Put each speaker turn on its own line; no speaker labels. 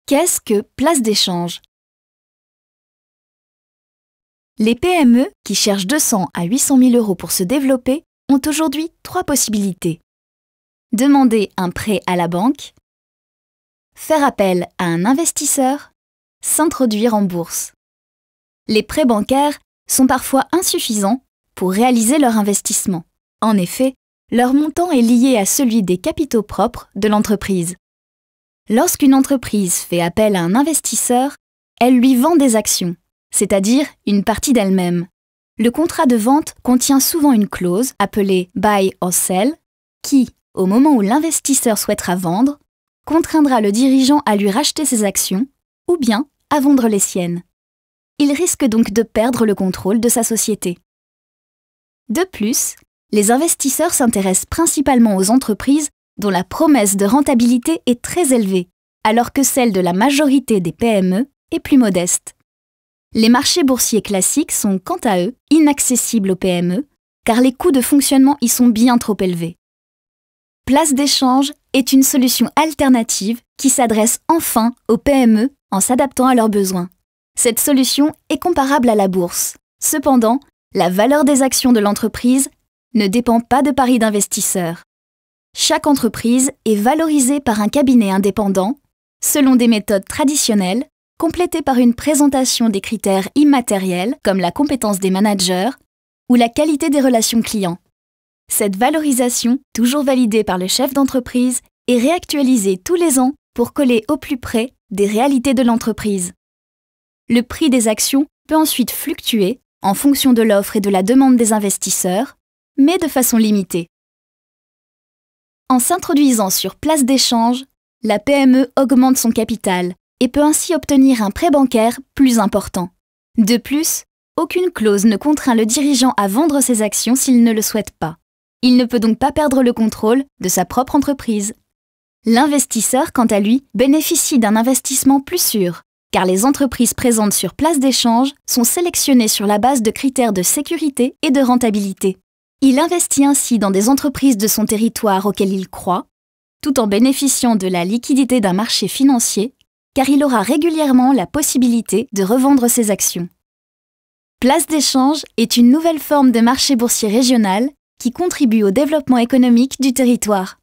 Qu'est-ce que place d'échange? Les PME qui cherchent 200 à 800 000 € pour se développer ont aujourd'hui 3 possibilités. Demander un prêt à la banque, faire appel à un investisseur, s'introduire en bourse. Les prêts bancaires sont parfois insuffisants pour réaliser leur investissement. En effet, leur montant est lié à celui des capitaux propres de l'entreprise. Lorsqu'une entreprise fait appel à un investisseur, elle lui vend des actions, c'est-à-dire une partie d'elle-même. Le contrat de vente contient souvent une clause appelée « buy or sell » qui, au moment où l'investisseur souhaitera vendre, contraindra le dirigeant à lui racheter ses actions ou bien à vendre les siennes. Il risque donc de perdre le contrôle de sa société. De plus, les investisseurs s'intéressent principalement aux entreprises dont la promesse de rentabilité est très élevée, alors que celle de la majorité des PME est plus modeste. Les marchés boursiers classiques sont, quant à eux, inaccessibles aux PME, car les coûts de fonctionnement y sont bien trop élevés. Place d'échange est une solution alternative qui s'adresse enfin aux PME en s'adaptant à leurs besoins. Cette solution est comparable à la bourse. Cependant, la valeur des actions de l'entreprise ne dépend pas de paris d'investisseurs. Chaque entreprise est valorisée par un cabinet indépendant, selon des méthodes traditionnelles, complétées par une présentation des critères immatériels comme la compétence des managers ou la qualité des relations clients. Cette valorisation, toujours validée par le chef d'entreprise, est réactualisée tous les ans pour coller au plus près des réalités de l'entreprise. Le prix des actions peut ensuite fluctuer en fonction de l'offre et de la demande des investisseurs, mais de façon limitée. En s'introduisant sur place d'échange, la PME augmente son capital et peut ainsi obtenir un prêt bancaire plus important. De plus, aucune clause ne contraint le dirigeant à vendre ses actions s'il ne le souhaite pas. Il ne peut donc pas perdre le contrôle de sa propre entreprise. L'investisseur, quant à lui, bénéficie d'un investissement plus sûr, car les entreprises présentes sur place d'échange sont sélectionnées sur la base de critères de sécurité et de rentabilité. Il investit ainsi dans des entreprises de son territoire auxquelles il croit, tout en bénéficiant de la liquidité d'un marché financier, car il aura régulièrement la possibilité de revendre ses actions. Place d'échange est une nouvelle forme de marché boursier régional qui contribue au développement économique du territoire.